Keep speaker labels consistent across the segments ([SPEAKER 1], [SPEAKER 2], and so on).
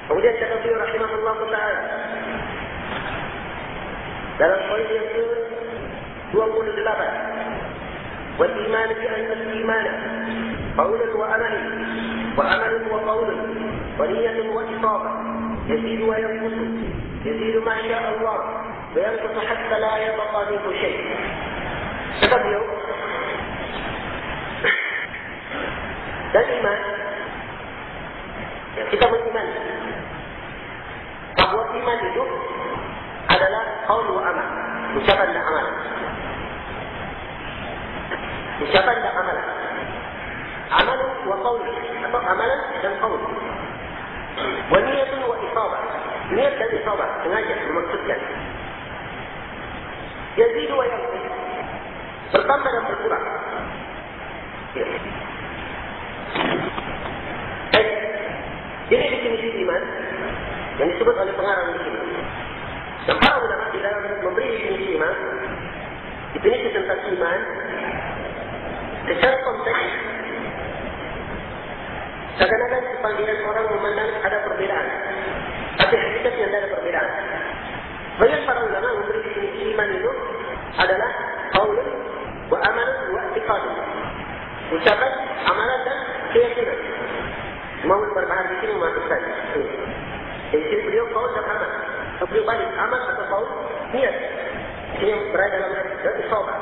[SPEAKER 1] Kemudian kata beliau rahimahullah ta'ala dalam poin yang ke-28, wal iman bi anna al-iman qawlun wa amalun wa amalun wa qawlun wa niyyatun wa isabah yazidu wa yanqusu yazidu ma syaa Allah wa yanqusu hatta la yabqa minhu shay'. Kata beliau, dan iman, kita beriman bahwa iman itu adalah qaul wa amal, ucapan dan amalan. Ucapan dan amalan. Amal wa qaul, atau amalan dan qaul. Wa niyatun wa isabah. Niat dan isabah, sengaja memaksudkan. Yazidu wa yanqus, bertambah dan berkurang. Ya. Jadi definisi iman yang disebut oleh pengarang di sini. Dan para ulama di dalam memberi definisi iman, definisi tentang iman secara konteks, seakan-akan sebagian orang memandang ada perbedaan, tapi hakikatnya tidak ada perbedaan. Banyak para ulama memberi definisi iman itu adalah qaulun wa amalun wa i'tiqadun, ucapan, amalan dan keyakinan. Mau berbahas di sini memasukkan. Di sini beliau qaul dan amal. Beliau balik amal atau qaul, niat. Ini yang berada dalam isabah.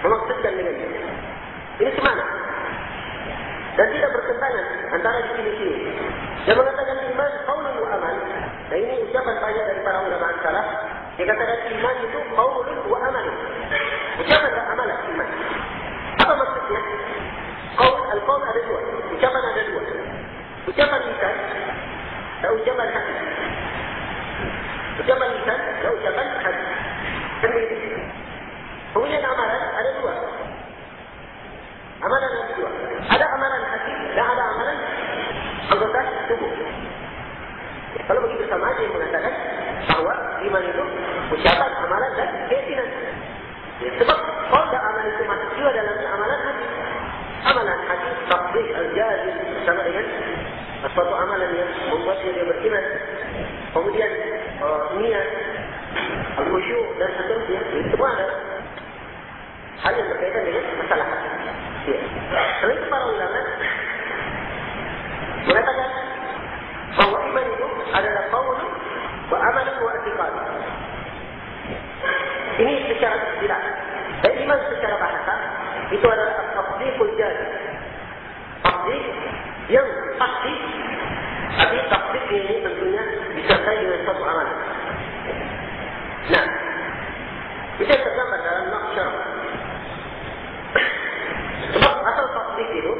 [SPEAKER 1] Memaksudkan dengan ini. Ini semana. Dan tidak bertentangan antara definisi ini. Yang mengatakan iman qaulun wa amal. Dan ini ucapan banyak dari para ulama salaf. Dia katakan iman itu qaulun wa amal. Ucapan dan amalan iman. Apa maksudnya? Al-qaul ada dua. Ucapan ada dua. Ucapan lisan dan ucapan hati. Ucapan lisan dan ucapan hati. Kemudian amalan ada dua. Amalan ada dua. Ada amalan hati dan ada amalan anggota tubuh. Kalau begitu sama aja yang mengatakan bahwa iman itu ucapan, amalan dan keyakinan. Sebab qaul dan amalan itu masuk juga dalam amalan hati. Amalan hati tasdih al-jazim sama dengan suatu amalan yang membuatnya dia beriman. Kemudian niat, al-khusyuk dan seterusnya, ini semua adalah hal yang berkaitan dengan masalah hati. Ya. Selain itu para ulama mengatakan bahwa iman itu adalah qaul wa amal wa i'tiqad. Ini secara istilah. Dan iman secara bahasa itu adalah tasdiqul jazim. Tasdiq yang pasti, tapi tasdiq ini tentunya disertai dengan satu amalan. Nah, itu tergambar dalam naqsyah. Sebab asal tasdiq itu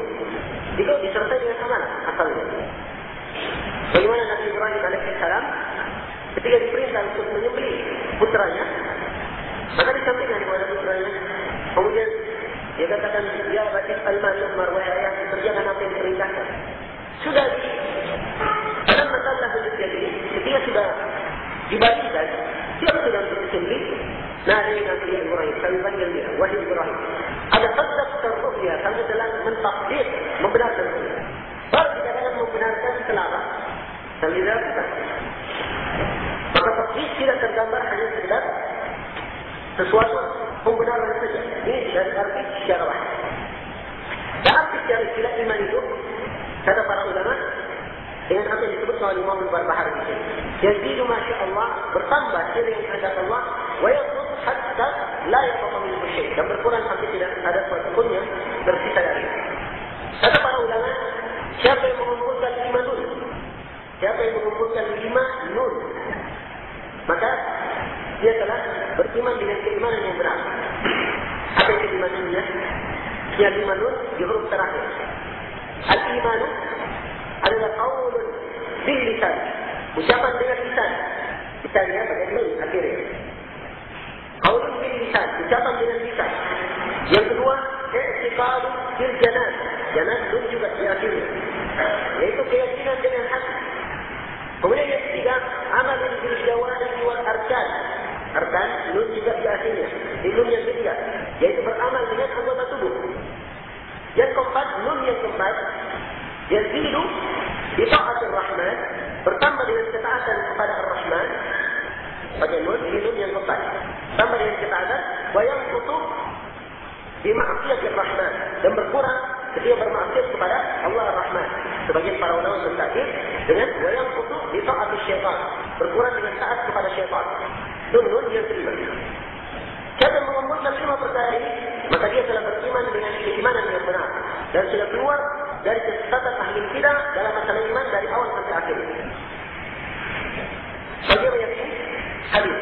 [SPEAKER 1] jika disertai dengan amalan asalnya. Bagaimana Nabi Ibrahim alaihissalam ketika diperintah untuk menyembelih putranya, maka disampaikan kepada putranya. Kemudian dia katakan, ya batik al-masuk marwah ayah, kerjakan apa yang diperintahkan. Sudah dalam masalah hidup jadi, ketika sudah dibagikan, siap sudah untuk disembelih. Nah, ini Nabi Ibrahim, kami panggil dia, wahai Ibrahim. Ada sadaq terus dia, kamu telah mentakdir, membenarkan. Baru dikatakan membenarkan selama sambil dilakukan. Maka takdir tidak tergambar hanya sekedar sesuatu pembenaran saja. Ini dari arti secara wahid. Dan arti secara istilah iman itu, kata para ulama, dengan apa yang disebut oleh Imam Al-Barbahari di sini. Yazidu masya Allah, bertambah seiring kehendak Allah, wa yanqus hatta la yabqa minhu syai', dan berkurang sampai tidak ada suatu pun yang tersisa dari. Kata para ulama, siapa yang mengumpulkan 5 nun? Siapa yang mengumpulkan 5 nun? Maka dia telah beriman dengan keimanan yang benar. Apa itu keimanannya? Yang 5 nun di huruf terakhir. Al-imanu adalah qaulun bil lisan, ucapan dengan lisan. Lisannya bagian nun akhirnya. Qaulun bil lisan, ucapan dengan lisan. Yang kedua, i'tiqadu bil janan. Janan nun juga di akhirnya. Yaitu keyakinan dengan hati. Kemudian yang ketiga, amalun bil jawarih wal arkan. Arkan nun juga di akhirnya. Di nun yang ketiga, yaitu beramal dengan anggota tubuh. Yang keempat, nun yang keempat, yazidu di ta'atir Rahman, bertambah dengan ketaatan kepada Ar-Rahman, pada nun, ini nun yang keempat. Tambah dengan ketaatan, wa yanqutu bi ma'siyatir Rahman, dan berkurang ketika bermaksiat kepada Allah Ar-Rahman. Sebagian para ulama bertakdir dengan wa yanqutu bi ta'atir syaitan, berkurang dengan taat kepada syaitan. Nun yang kelima. Siapa yang mengumpulkan 5 perkara ini, maka dia telah beriman dengan keimanan yang benar dan sudah keluar dari kesesatan ahli bidah dalam masalah iman dari awal sampai akhir. Bagi yang yakin hadis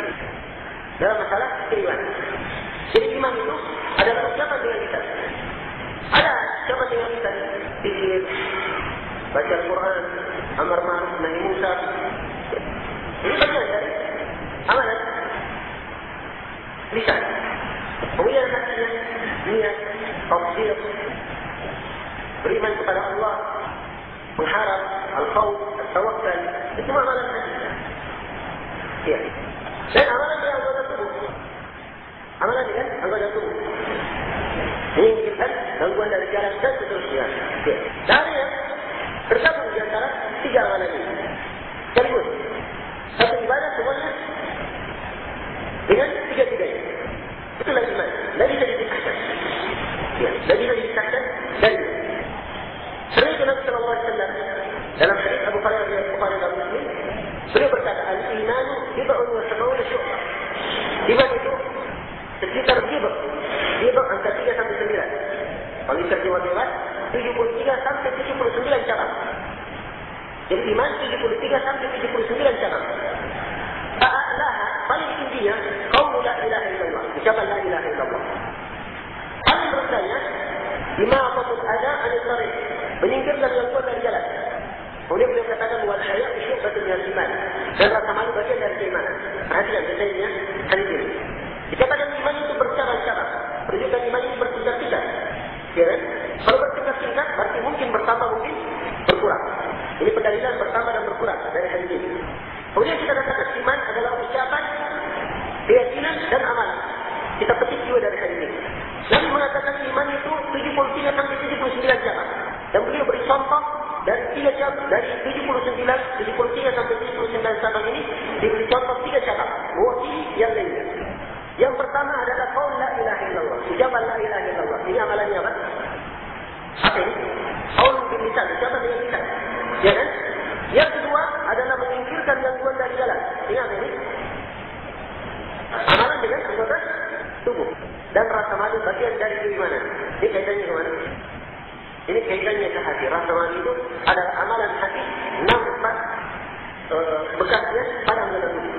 [SPEAKER 1] dalam masalah keimanan. Jadi iman itu adalah ucapan dengan lisan. Ada ucapan dengan lisan, zikir, baca Al-Quran, amar ma'ruf nahi munkar. Ini bagian dari amalan lisan. Kemudian hatinya, niat, tafsir, beriman kepada Allah, mengharap, al-khawf, al-tawakkal, itu amalan hati. Ya. Dan amalan dengan anggota tubuh. Amalan dengan anggota tubuh. Menginginkan gangguan dari jalan dan seterusnya. Ya. Dari yang tergabung di antara 3 amalan ini. Sekaligus. Satu ibadah semuanya dengan 3-3-nya. Itulah iman. Tidak bisa dipisahkan. Ya. Tidak bisa dipisahkan dari Sering Nabi sallallahu alaihi wasallam dalam hadis Abu Hurairah riwayat Bukhari dan Muslim, beliau berkata, "Al-imanu bid'un wa sab'una syu'bah." Iman itu sekitar bid'ah antara 3 sampai 9. Kalau diterjemah lewat 73 sampai 79 cabang. Jadi iman 73 sampai 79 cabang. A'laha paling tingginya qaulu la ilaha illallah. Ucapan la ilaha illallah. Paling rendahnya imatatul adza 'anil tariq. Menyingkirkan gangguan dari jalan. Kemudian beliau katakan wal haya syu'batun minal iman. Dan rasa malu bagian dari keimanan. Perhatikan detailnya hadis ini. Dikatakan iman itu bercabang-cabang. Menunjukkan iman ini bertingkat-tingkat. Ya kan? Kalau bertingkat-tingkat berarti mungkin bertambah, mungkin berkurang. Ini pendalilan bertambah dan berkurang dari hadis ini. Kemudian kita katakan iman adalah ucapan, keyakinan dan amalan. Kita petik juga dari hadis ini. Nabi mengatakan iman itu 73 sampai 79 cabang. Dan beliau beri contoh dari 3 cabang, dari 73 sampai 79 cabang ini, diberi contoh 3 cabang. Mewakili yang lainnya. Yang pertama adalah qaul la ilaha illallah. Ucapan la ilaha illallah. Ini amalannya apa? Apa ini? Qaul bil lisan, ucapan dengan lisan. Ya kan? Yang kedua adalah menyingkirkan gangguan dari jalan. Ingat ini? Amalan dengan anggota tubuh. Dan rasa malu bagian dari keimanan. Ini kaitannya ke mana? Ini kaitannya ke hati. Rasa malu itu adalah amalan hati, nampak bekasnya pada anggota tubuh.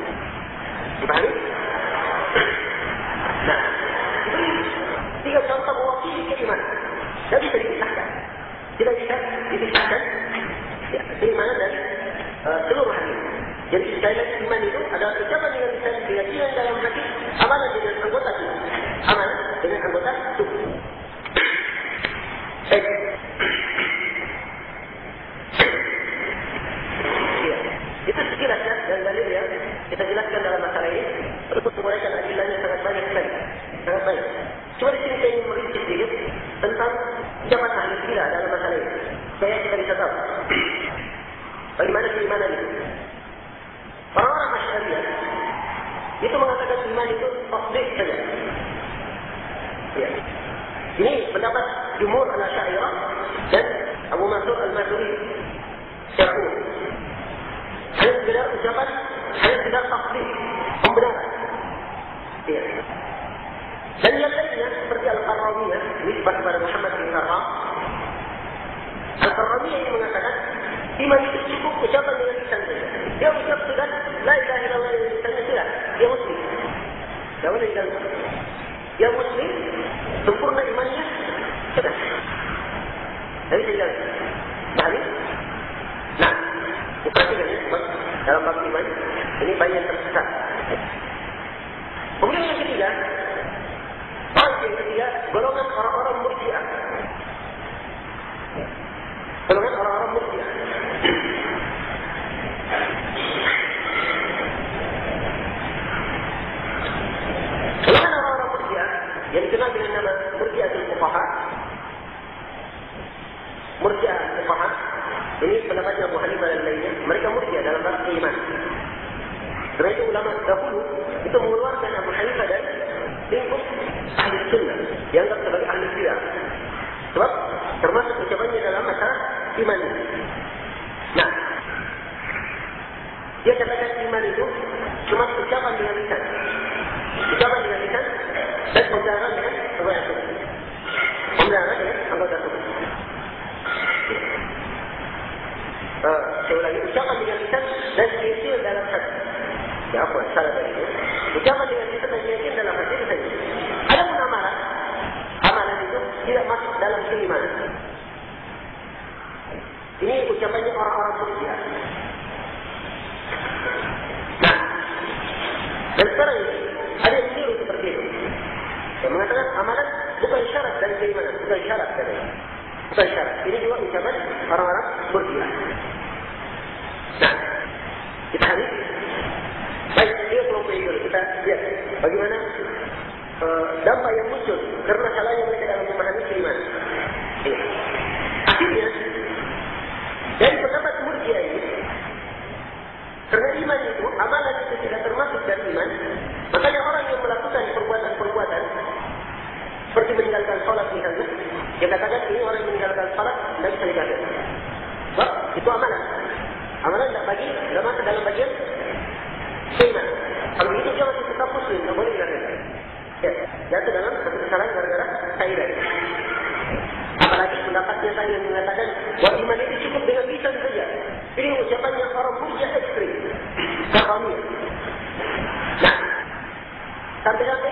[SPEAKER 1] Dipahami? Nah, ini 3 contoh mewakili keimanan. Tidak bisa dipisahkan. Tidak bisa dipisahkan. Ya, keimanan dari seluruh hati. Jadi sekali lagi iman itu adalah ucapan dengan lisan, keyakinan dalam hati, amalan dengan anggota tubuh. Amalan dengan anggota tubuh. Baik. Ya, itu sekilasnya dan dalil yang kita jelaskan dalam masalah ini. Untuk menguraikan adilahnya sangat banyak sekali. Sangat banyak. Cuma di sini saya ingin merinci sedikit tentang ucapan ahli bidah dalam masalah ini. Supaya kita bisa tahu bagaimana keimanan itu. Orang-orang Asy'ariyah itu mengatakan iman itu tasdik saja. Ya. Ini pendapat jumhur al-Asy'ariyah dan Abu Mansur al-Maturidi. Syar'u. Hanya sekedar ucapan, hanya sekedar tasdik, pembenaran. Ya. Dan yang lainnya seperti Al-Qarramiyah, nisbah kepada Muhammad bin Karram. Al-Qarramiyah ini mengatakan iman itu cukup ucapan dengan lisan saja. Dia ucap sudah la ilaha illallah dengan lisannya sudah. Dia muslim. Tidak boleh diganggu. Dia muslim, sempurna imannya sudah. Tidak bisa diganggu. Pahami? Nah, diperhatikan ya, dalam bab iman ini banyak yang tersesat. Kemudian yang ketiga, golongan orang-orang Murji'ah. Golongan orang-orang Murji'ah. Golongan orang-orang Murji'ah yang dikenal dengan nama Murji'atul Fuqaha. Murji'ah Fuqaha ini pendapatnya Abu Hanifah dan lainnya, mereka murjiah dalam bab iman. Karena itu ulama dahulu itu mengeluarkan Abu Hanifah dan lingkup ahli sunnah, dianggap sebagai ahli bidah. Sebab termasuk ucapannya dalam masalah iman. Nah, dia katakan iman itu cuma ucapan dengan lisan. Ucapan dengan lisan dan pembenaran dengan anggota tubuh. Pembenaran dengan anggota tubuh. Saya ulangi, ucapan dengan lisan dan keyakinan dalam hati. Ya apa, salah tadi itu. Ucapan dengan lisan dan keyakinan dalam hati itu saja. Ada pun amalan. Amalan itu tidak masuk dalam keimanan. Ini ucapannya orang-orang murjiah. Nah, dan sekarang ini ada yang meniru seperti itu. Yang mengatakan amalan bukan syarat dari keimanan, bukan syarat dari. Bukan syarat. Ini juga ucapan orang-orang murjiah. Nah, kita hari baik dia kelompok itu kita lihat bagaimana dampak yang muncul karena salahnya mereka dalam memahami keimanan. Akhirnya dari pendapat murjiah ini, karena iman itu, amalan itu tidak termasuk dari iman, makanya orang yang melakukan perbuatan-perbuatan seperti meninggalkan sholat misalnya, dia katakan ini orang yang meninggalkan sholat tidak bisa dikatakan. Sebab itu amalan. Amalan tidak bagi, tidak masuk dalam bagian iman. Kalau begitu dia masih tetap muslim, tidak boleh dikatakan. Ya, jatuh dalam satu kesalahan gara-gara kaidah. Apalagi pendapatnya tadi yang mengatakan bahwa iman itu cukup dengan lisan saja. Ini ucapannya orang murjiah ekstrim, karamiyah. Nah, sampai-sampai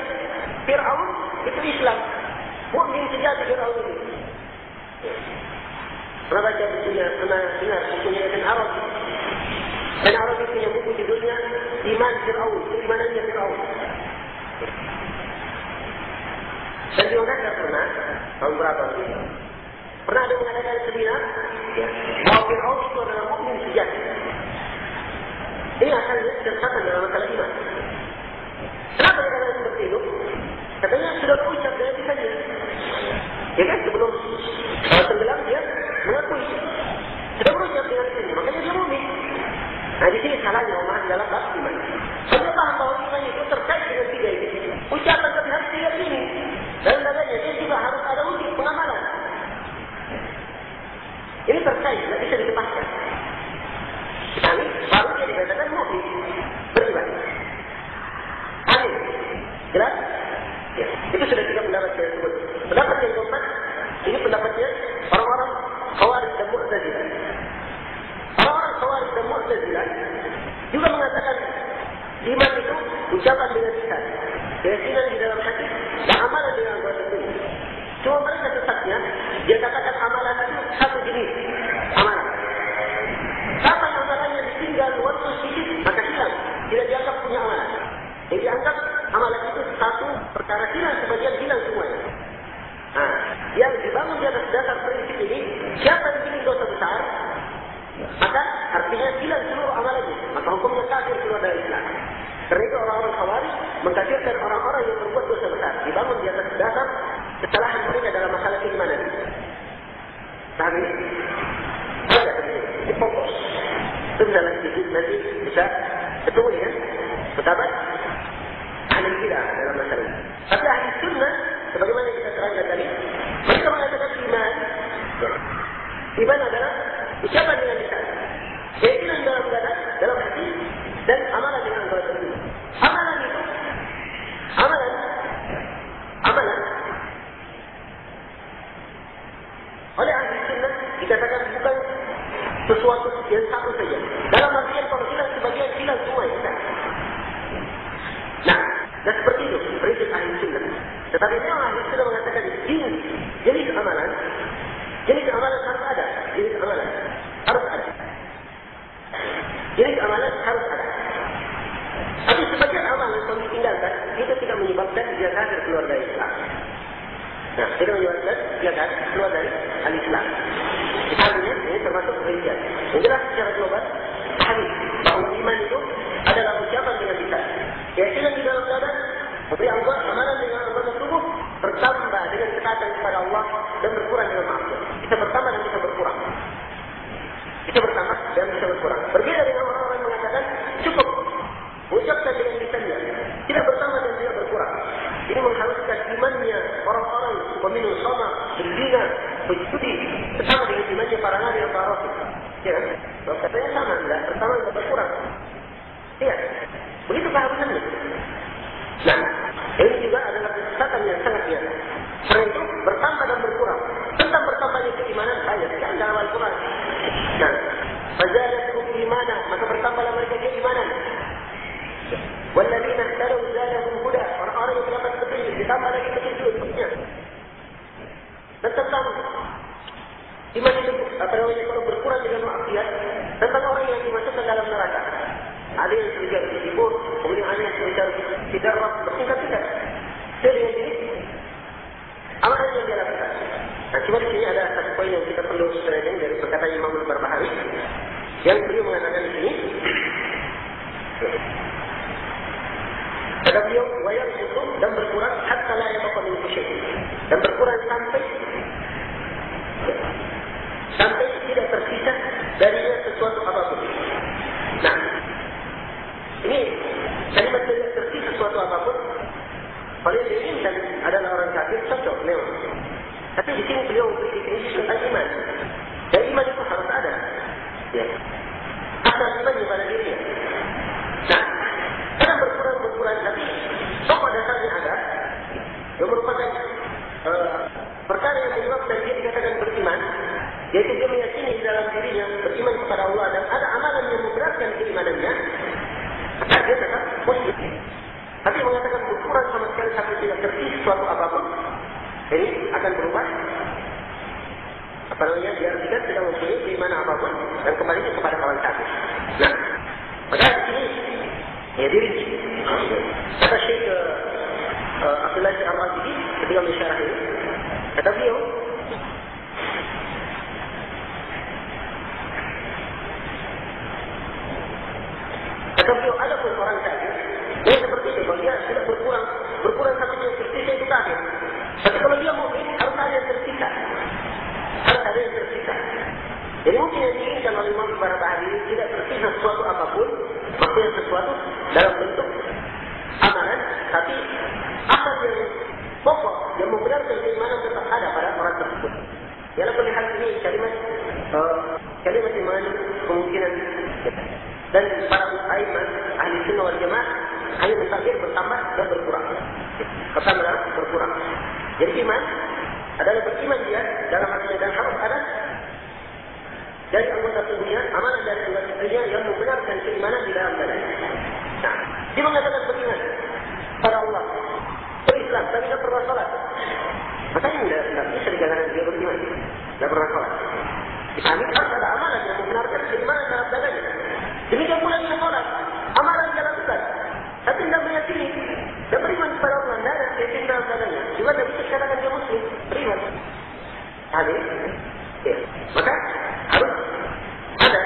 [SPEAKER 1] Fir'aun itu Islam, mukmin sejati Fir'aun itu. Pernah baca bukunya, pernah dengar bukunya Ibn Arabi. Ibn Arabi punya buku judulnya Iman Fir'aun, keimanannya Fir'aun. Dan di Uganda pernah, tahun berapa itu? Pernah ada mengadakan seminar, ya, bahwa Fir'aun itu adalah mukmin sejati. Ini asalnya kesesatan dalam masalah iman. Kenapa dia katakan seperti itu? Katanya sudah berucap dengan lisannya. Ya kan, sebelum tenggelam dia mengakui. Sudah berucap dengan lisannya, makanya dia mukmin. Nah, di sini salahnya memahami dalam bab iman. Dia paham bahwa iman itu terkait dengan tiga ini. Ucapan tapi harus tiga ini. Dan katanya dia juga harus ada wujud pengamalan. Ini terkait, tidak bisa dilepaskan. Kami baru dia dikatakan mukmin beriman. Amin. Jelas? Ya. Itu sudah tiga pendapat saya sebut. Pendapat yang keempat, ini pendapatnya orang-orang Khawarij dan Mu'tazilah. Orang-orang Khawarij dan Mu'tazilah juga mengatakan iman itu ucapan dengan lisan, keyakinan di dalam hati, dan amalan dengan anggota tubuh. Cuma mereka sesatnya, dia katakan amalan itu satu jenis amalan. Kapan amalannya ditinggal waktu sedikit, maka hilang. Tidak dianggap punya amalan. Jadi dianggap amalan itu satu perkara hilang, sebagian hilang semuanya. Nah, yang dibangun di atas dasar prinsip ini, siapa yang bikin dosa besar, maka artinya hilang seluruh amalannya. Maka hukumnya kafir keluar dari Islam. Karena itu orang-orang Khawarij mengkafirkan orang-orang yang berbuat dosa besar, dibangun di atas dasar kesalahan mereka dalam masalah keimanan. Paham ini? Ada ini fokus. Itu nanti bisa ketemu ya, pendapat ahli bidah dalam masalah ini. Tapi ahli sunnah, sebagaimana kita terangkan tadi, mereka mengatakan iman. Iman adalah ucapan dengan lisan, keyakinan dalam dada, dalam hati, dan amalan dengan anggota tubuh. Amalan itu, amalan oleh ahli sunnah dikatakan bukan sesuatu yang satu saja. Dalam artian kalau hilang sebagian, hilang semua ya. Nah, dan seperti itu prinsip ahli sunnah. Tetapi memang ahli sunnah mengatakan jenis amalan harus ada. Jenis amalan harus ada. Jenis amalan harus ada. Tapi sebagian amalan kalau ditinggalkan, itu tidak menyebabkan dia kafir keluar dari Islam. Nah, tidak menyebabkan dia kafir keluar dari al-Islam. Artinya, ini termasuk rincian. Yang jelas secara global, pahami bahawa iman itu adalah ucapan dengan lisan. Keyakinan di dalam dada, memberi anggota amalan dengan anggota tubuh, bertambah dengan ketaatan kepada Allah dan berkurang dengan maksiat. Kita bertambah dan kita berkurang. Kita bertambah dan bisa berkurang. Berbeda dengan orang-orang yang mengatakan cukup ucapkan dengan lisannya, tidak bertambah dan tidak berkurang. Ini mengharuskan imannya orang-orang peminum khamar, berzina, berjudi, sama dengan imannya para nabi dan para rasul. Ya, kalau katanya sama, tidak bertambah dan berkurang. Iya, begitu keharusannya. Nah, ini juga adalah kesesatan yang sangat nyata. Karena itu bertambah dan berkurang. Tentang bertambahnya keimanan ayat di antara Al-Quran. Nah, fazadathum imana, maka bertambahlah mereka keimanan. Walladzina ihtadaw zadahum huda, orang-orang yang mendapat petunjuk ditambah lagi petunjuknya. Dan tentang iman itu kalau berkurang dengan maksiat, tentang orang yang dimasukkan dalam neraka. Ada yang terlibat di kubur, kemudian ada yang terlibat di darat bertingkat-tingkat. Jadi ini amalan yang dia lakukan. Nah, cuma di sini ada satu poin yang kita perlu selesaikan dari perkataan Imam Al-Barbahari, yang beliau mengatakan di sini. Kata beliau, wayar itu dan berkurang hatta la yabqa min syai'. Dan berkurang sampai tidak tersisa darinya sesuatu apapun. Nah, ini kalimat tidak tersisa sesuatu apapun. Kalau yang diinginkan adalah orang kafir, cocok memang. Tapi di sini beliau memberi definisi tentang iman. Dan iman itu harus ada. Ya. Asal imannya pada dirinya. Nah, kadang berkurang, tapi pokok dasarnya ada. Yang merupakan perkara yang menyebabkan dia dikatakan beriman, yaitu dia meyakini di dalam dirinya beriman kepada Allah dan ada amalan yang memberatkan keimanannya, maka dia tetap muslim. Tapi mengatakan berkurang sama sekali sampai tidak tersisa sesuatu apapun, ini akan berubah. Apa namanya? Dia tidak mempunyai keimanan apapun dan kembali kepada kawan kafir. Nah, maka di sini ya dirinci. Kata Syekh Abdullah Al-Razidi ketika mensyarah ini, kata beliau, ada pun orang kafir yang seperti itu, kalau dia tidak berkurang sampai yang tersisa itu kafir. Tapi kalau dia mukmin harus ada yang tersisa. Jadi mungkin yang diinginkan oleh Imam Al-Barbahari ini tidak tersisa sesuatu apapun, maksudnya sesuatu dalam bentuk amalan, tapi asal yang pokok yang membenarkan keimanan tetap ada pada orang tersebut. Ialah melihat ini kalimat iman kemungkinan dan para ulama ahli sunnah wal jamaah hanya mentakdir bertambah dan berkurang. Bertambah dan berkurang. Jadi iman adalah beriman dia dalam artinya dan harus ada dari anggota tubuhnya, amalan dari anggota tubuhnya yang membenarkan keimanan di dalam badan. Nah, dia mengatakan beriman pada Allah, berislam, tapi tidak pernah salat. Makanya tidak bisa dikatakan dia beriman, tidak pernah salat. Dipahami harus ada amalan yang membenarkan keimanan dalam badannya. Demikian pula dengan salat, amalan dia lakukan, tapi tidak meyakini dan beriman kepada Allah, tidak ada keimanan dalam badannya. Juga tidak bisa dikatakan dia muslim, beriman. Hadir, ya. Maka harus ada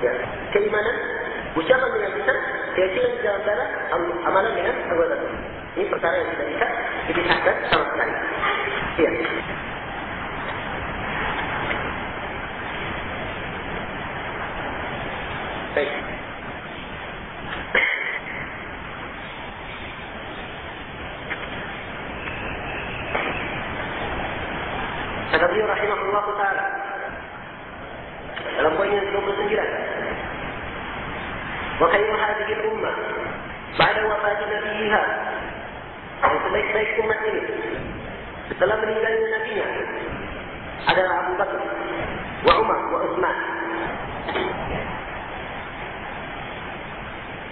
[SPEAKER 1] ya, keimanan, ucapan dengan lisan, keyakinan di dalam dada, amalan dengan anggota tubuh. Ini perkara yang tidak bisa dipisahkan sama sekali. Iya. Baik. Kata beliau rahimahullah ta'ala dalam poin yang 29, wa khairu hadhihi al-ummah ba'da wafati nabiyha, yang sebaik-baik umat ini setelah meninggalnya nabinya adalah Abu Bakar wa Umar wa Utsman.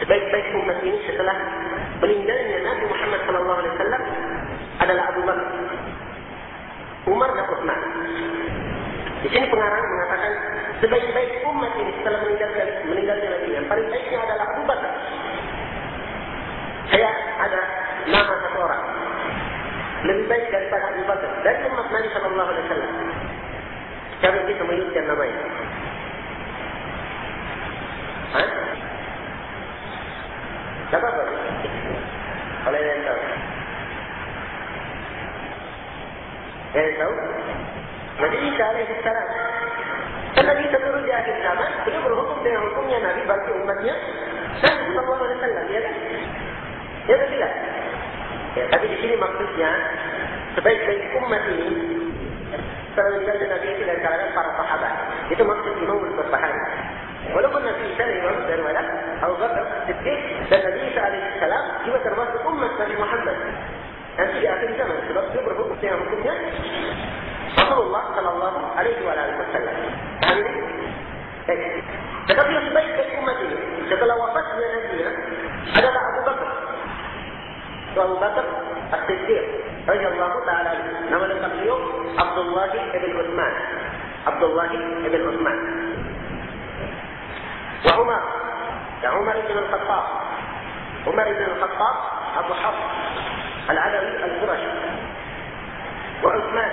[SPEAKER 1] Sebaik-baik umat ini setelah meninggalnya Nabi Muhammad sallallahu alaihi wasallam adalah Abu Bakar, Umar dan Utsman. Di sini pengarang mengatakan sebaik-baik umat ini setelah meninggalnya Nabi yang paling baiknya adalah Abu Bakar. Saya ada nama satu orang lebih baik daripada Abu Bakar dari umat Nabi sallallahu alaihi wasallam. Siapa bisa menyebutkan namanya? Hah? Siapa tu? Kalau yang tahu. Yang tahu? Nabi Isa alaihi salam. Kan Nabi Isa turun di akhir zaman, beliau berhukum dengan hukumnya Nabi bagi umatnya dan Sallallahu Alaihi Wasallam, ya kan? Ya kan tidak? Ya, tapi di sini maksudnya sebaik-baik umat ini terlihat Nabi itu dari kalangan para sahabat. Itu maksud Imam Al-Barbahari. Walaupun Nabi Isa Imam daripada Abu Bakar Siddiq dan Nabi Isa alaihissalam juga termasuk umat Nabi Muhammad. Nanti di akhir zaman sebab dia berhukum dengan hukumnya Rasulullah Sallallahu Alaihi Wasallam. Tetapi yang sebaik-baik umat ini setelah wafatnya Nabi adalah Abu Bakar. Abu Bakar As-Siddiq radhiyallahu taala anhu. Nama lengkap beliau Abdullah ibn Utsman. Abdullah ibn Utsman. Wa Umar. Ya Umar ibn Al-Khattab. Umar ibn Al-Khattab Abu Hafs Al-Adawi Al-Qurashi. Wa Utsman.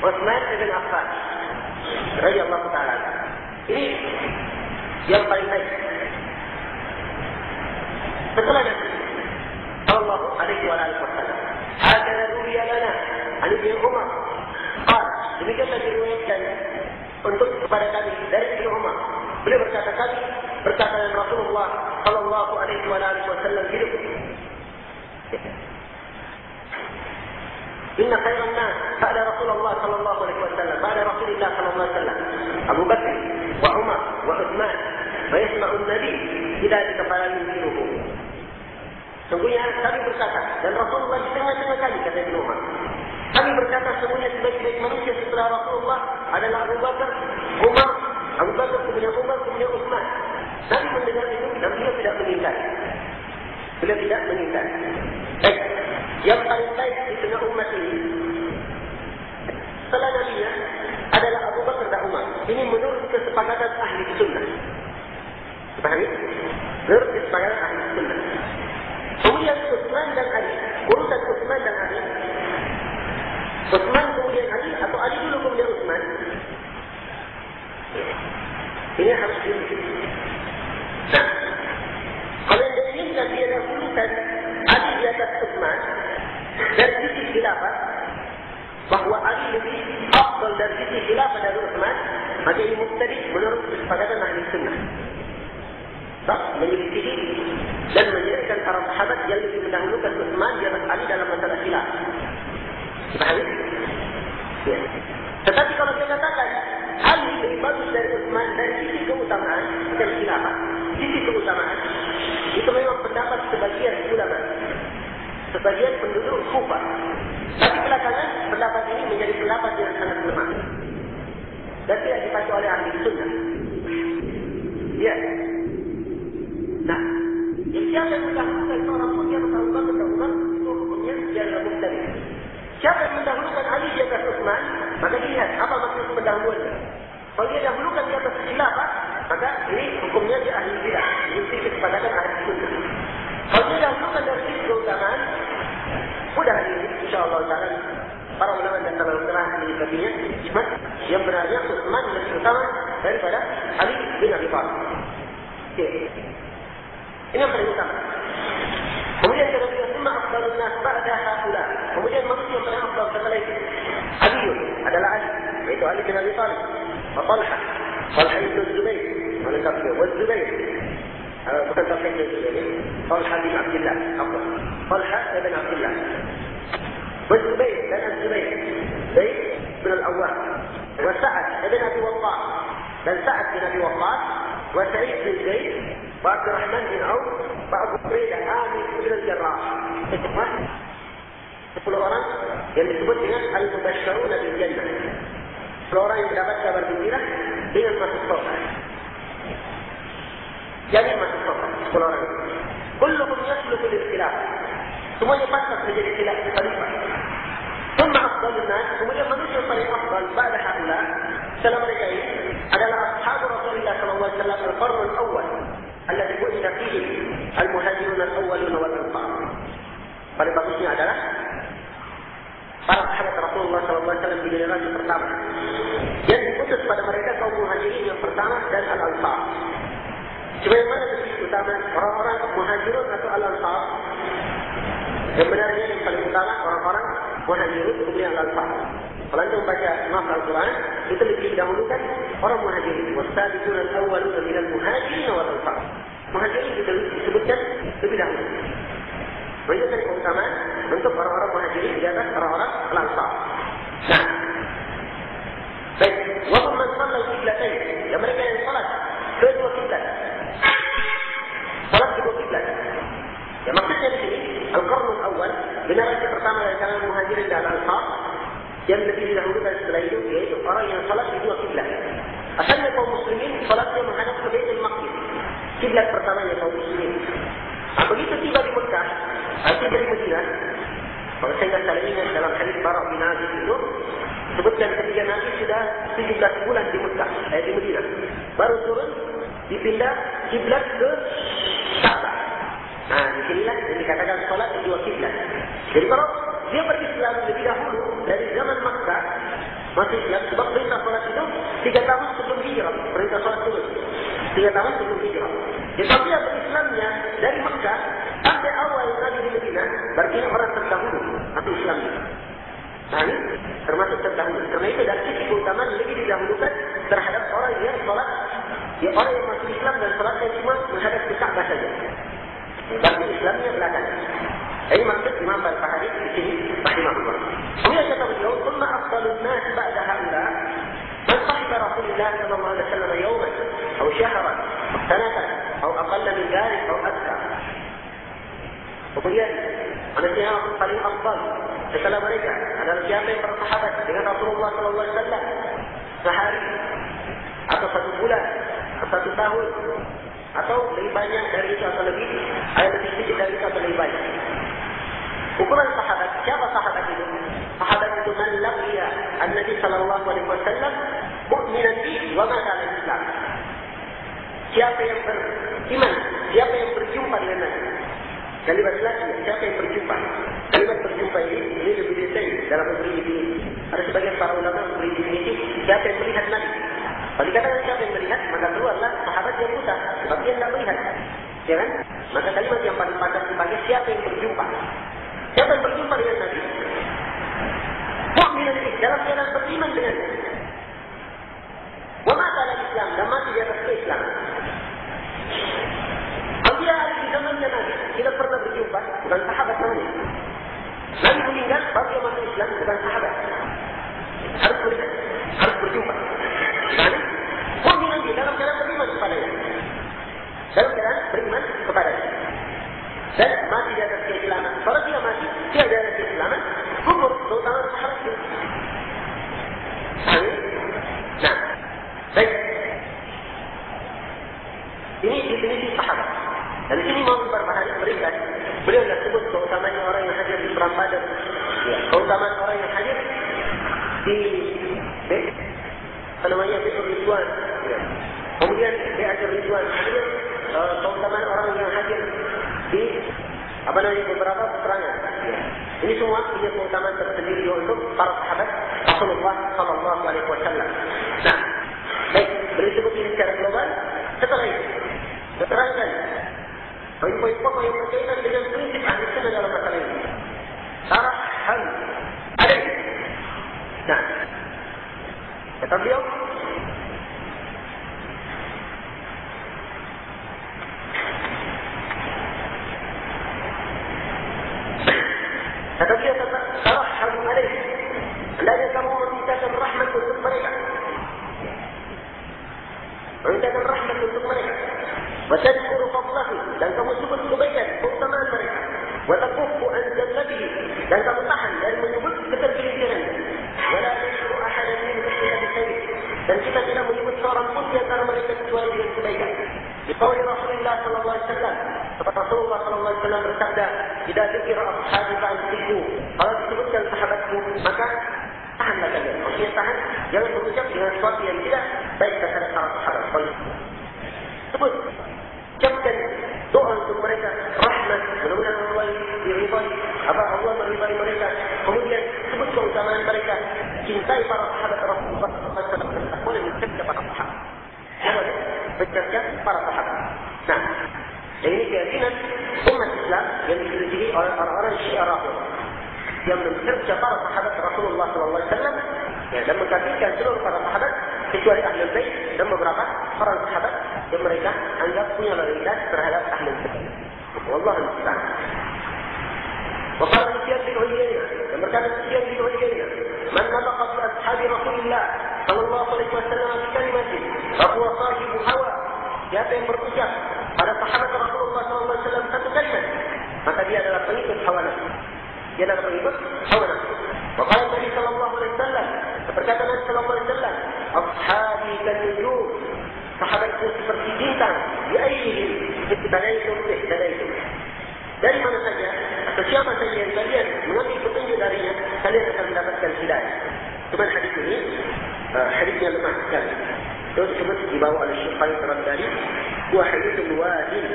[SPEAKER 1] Utsman ibn Affan radhiyallahu taala anhu. Ini yang paling baik. Setelah Nabi Sallallahu Alaihi Wasallam, hakana ruwiya lana an Ibnu Umar. Demikianlah diriwayatkan untuk kepada kami dari Ibnu Umar. Beliau berkata dengan Rasulullah Sallallahu Alaihi Wasallam hidup. Inna khairan nas ba'da Rasulullah Sallallahu Alaihi Wasallam, ba'da Rasulullah Sallallahu Alaihi Wasallam, Abu Bakar wa Umar wa Utsman. Wa yasma'u an-nabi idza kafara minhu. Sungguhnya kami berkata dan Rasulullah di tengah-tengah kami, kata Ibnu Umar. Kami berkata sungguhnya sebaik-baik manusia setelah Rasulullah adalah Abu Bakar, Umar, Abu Bakar kemudian Umar kemudian Utsman. Nabi mendengar itu dan beliau tidak mengingkari. Beliau tidak mengingkari. Yang paling baik di tengah umat ini setelah Nabi adalah Abu Bakar dan Umar. Ini menurut kesepakatan ahli sunnah. Pahami? Menurut kesepakatan ahli sunnah. Kemudian Utsman dan Ali. Urusan Utsman dan Ali. Utsman kemudian Ali atau Ali dulu kemudian Utsman. Ini harus diuji. Nah, kalau yang diinginkan dia dahulukan Ali di atas Utsman dari sisi khilafah, bahwa Ali lebih afdal dari sisi khilafah dari Utsman, maka ini mubtadi menurut kesepakatan ahli sunnah. Tak menyelisih dan menjadikan para sahabat yang lebih mendahulukan Utsman di atas Ali dalam masalah khilafah. Pahami? Ya. Tetapi kalau dia katakan Ali lebih bagus dari Utsman dari sisi keutamaan dan khilafah, sisi keutamaan itu memang pendapat sebagian ulama, sebagian penduduk Kufah. Tapi belakangan pendapat ini menjadi pendapat yang sangat lemah dan tidak dipakai oleh ahli sunnah. Ya. Nah, siapa yang mendahulukan seorang putih atau Abu Bakar dan Umar itu hukumnya dia adalah mubtadi. Siapa yang mendahulukan Ali di atas Utsman, maka lihat apa maksud pendahuluannya. Kalau dia dahulukan di atas khilafah, maka ini hukumnya dia ahli bidah. Ini kesepakatan ahli sunnah. Kalau dia dahulukan dari sisi keutamaan, mudah ini insyaallah taala para ulama dan telah menyikapinya. Cuma yang benarnya Utsman lebih utama daripada Ali bin Abi Thalib. Ini yang paling utama. Kemudian kita lihat semua afdalun nas ba'da haula. Kemudian manusia yang paling afdal setelah itu Ali adalah Ali, yaitu Ali bin Abi Thalib. Wa Talha bin Zubair, malaikat wa Zubair. Bukan Talha bin Zubair, Talha bin Abdullah. Talha bin Abdullah. Wa Zubair dan Az-Zubair. Zaid bin Al-Awwam. Wa Sa'ad bin Abi Waqqas. Dan Sa'ad bin Abi Waqqas. Wa Sa'id bin Zaid. Wa Abdurrahman bin Auf. Wa Abu Hurairah Amir bin Al-Jarrah. 10 orang yang disebut dengan Al-Mubashsharuna bil Jannah. 10 orang yang mendapat kabar gembira dengan masuk surga. Jadi masuk surga 10 orang. Kulluhum yasluku lil khilafah. Semuanya pantas menjadi khalifah. Thumma afdalun nas, kemudian manusia paling afdal ba'da haula setelah mereka ini adalah ashabu Rasulullah sallallahu alaihi wasallam al-qarn al-awwal alladhi bu'itha fihi al-muhajirun al-awwalun wal ansar. Paling bagusnya adalah para sahabat Rasulullah sallallahu alaihi wasallam di generasi pertama. Yang diputus pada mereka kaum muhajirin yang pertama dan al-ansar. Cuma yang mana lebih utama, orang-orang muhajirun atau al-ansar? Sebenarnya yang paling utama orang-orang muhajirun kemudian al-ansar. Kalau anda membaca nafal Al-Quran, itu lebih didahulukan orang muhajirin. Wasabiqun al-awwalun minal muhajirin wal ansar. Muhajirin disebutkan lebih dahulu. Menunjukkan keutamaan untuk orang-orang muhajirin di atas orang-orang Ansar. Nah, baik. Wahum man shallal qiblatain. Ya, mereka yang salat kedua kiblat. Salat kedua kiblat. Ya, maksudnya di sini al-qarnul awal, generasi pertama dari kalangan muhajirin dan Ansar yang lebih didahulukan setelah itu, yaitu orang yang salat di dua kiblat. Asalnya kaum muslimin salatnya menghadap ke Baitul Maqdis. Kiblat pertamanya kaum muslimin. Begitu tiba di Mekah, tiba di Madinah, kalau saya tidak salah ingat dalam hadis Bara' bin Azib itu, sebutkan ketika Nabi sudah 17 bulan di Mekah, di Madinah, baru turun dipindah kiblat ke Ka'bah. Nah, di sinilah yang dikatakan salat di dua kiblat. Jadi kalau dia berislam lebih dahulu dari zaman Makkah, masih Islam, sebab perintah salat itu 3 tahun sebelum hijrah, perintah salat turun 3 tahun sebelum hijrah. Jadi dia berislamnya dari Makkah sampai awal Nabi di Madinah, berarti orang terdahulu atau Islamnya. Nah, ini termasuk terdahulu. Karena itu dari sisi keutamaan lebih didahulukan terhadap orang yang salat, ya orang yang masuk Islam dan salatnya cuma menghadap ke Ka'bah saja. Berarti Islamnya belakangan. Ini maksud Imam Al-Bahari di sini, rahimahullah. Kemudian kata beliau, "Tsumma afdalun nas ba'da haula man sahiba Rasulullah sallallahu alaihi wasallam yawman aw shahran aw sanatan aw aqalla min dhalik aw akthar." Kemudian manusia yang paling afdal setelah mereka adalah siapa yang bersahabat dengan Rasulullah sallallahu alaihi wasallam sehari atau 1 bulan atau 1 tahun atau lebih banyak dari itu atau lebih sedikit dari itu atau lebih banyak. Ukuran sahabat, siapa sahabat itu? Sahabat itu man laqiya an-Nabi sallallahu alaihi wasallam mu'minan bihi wa mata al-Islam. Siapa yang beriman, siapa yang berjumpa dengan Nabi. Kalimat lagi, siapa yang berjumpa? Kalimat berjumpa ini lebih detail dalam memberi definisi. Ada sebagian para ulama memberi definisi siapa yang melihat Nabi. Kalau dikatakan siapa yang melihat, maka keluarlah sahabat yang buta, sebab dia tidak melihat. Ya kan? Maka kalimat yang paling pantas dipakai siapa yang berjumpa. Siapa yang berjumpa dengan Nabi? Mu'minan bihi, dalam keadaan beriman dengan Nabi. Wa mata al-Islam, dan mati di atas keislaman. Kalau dia ada di zamannya Nabi, tidak pernah berjumpa, bukan sahabat namanya. Nabi meninggal, baru dia masuk Islam, bukan sahabat. Harus melihat, harus berjumpa. Nah, mu'minan bihi, dalam keadaan beriman kepadanya. Dalam keadaan beriman kepadanya. Dan mati di atas keislaman. Kalau dia mati, dia di atas keislaman, kufur, terutama sahabat itu. Nah, baik. Ini definisi sahabat. Dan di sini mau berbahaya berikan. Beliau tidak sebut keutamaan orang yang hadir di Perang Badar. Ya, keutamaan orang yang hadir di Bi'ur Ridwan. Ya. Kemudian Bi'ur Ridwan. Keutamaan orang yang hadir di beberapa peperangan. Ya. Ini semua punya keutamaan tersendiri untuk para sahabat Rasulullah sallallahu alaihi wasallam. Nah, baik, beliau sebut ini secara global. Setelah itu, terangkan poin-poin pokok yang berkaitan dengan prinsip ahli sunnah dalam masalah ini. Sarahhan alaih. Nah, kata beliau, sarahhan alaih. Hendaknya kamu memintakan rahmat untuk mereka. Memintakan rahmat untuk mereka. وتذكر فضله dan kamu sebut kebaikan keutamaan mereka. وتكف عن ذلته dan kamu tahan dari menyebut ketergelincirannya. ولا نشر أحدا منهم إلا بخير dan kita tidak menyebut seorang pun di antara mereka kecuali dengan kebaikan. Di qaul Rasulullah sallallahu alaihi wasallam, Rasulullah sallallahu alaihi wasallam bersabda, "Idza dzikra ashabi fa'tiku." Kalau disebutkan sahabatku, maka tahanlah kalian. Maksudnya tahan, jangan berucap dengan sesuatu yang tidak baik terhadap para sahabat. Sebut, ucapkan doa untuk mereka, rahmat, mudah-mudahan Allah diridhai, Allah meridhai mereka. Kemudian sebut keutamaan mereka, cintai para sahabat Rasulullah SAW, boleh mencerca para sahabat. Boleh mencerca para sahabat. Nah, dan ini keyakinan umat Islam yang diselisih oleh orang-orang Syiah Rafidhah yang mencerca para sahabat Rasulullah SAW Ya, dan mengkafirkan seluruh para sahabat kecuali Ahlul Bait dan beberapa orang sahabat yang mereka anggap punya loyalitas terhadap Ahlul Bait. Wallahu musta'an. Wa qala Sufyan bin Uyainah, dan berkata Sufyan bin Uyainah, "Man nabaqa fi ashabi Rasulillah sallallahu alaihi wasallam bi kalimatin, fa huwa sahibu hawa." Siapa yang berucap pada sahabat Rasulullah sallallahu alaihi wasallam satu kalimat, maka dia adalah pengikut hawa nafsu. Dia adalah pengikut hawa nafsu. Wa qala Nabi sallallahu alaihi wasallam, berkata Nabi sallallahu alaihi wasallam, "Ashabi kan-nujum." Sahabatku seperti bintang, di ayyihim ittadaitum ihtadaitum. Dari mana saja atau siapa saja yang kalian mengambil petunjuk darinya, kalian akan mendapatkan hidayah. Cuma hadis ini hadisnya lemah sekali. Itu disebut dibawa oleh Syekh Khalid Al-Baghdadi, wa haditsul wahin.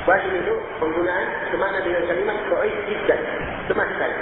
[SPEAKER 1] Wahin itu penggunaan semana dengan kalimat dhaif jiddan, lemah sekali.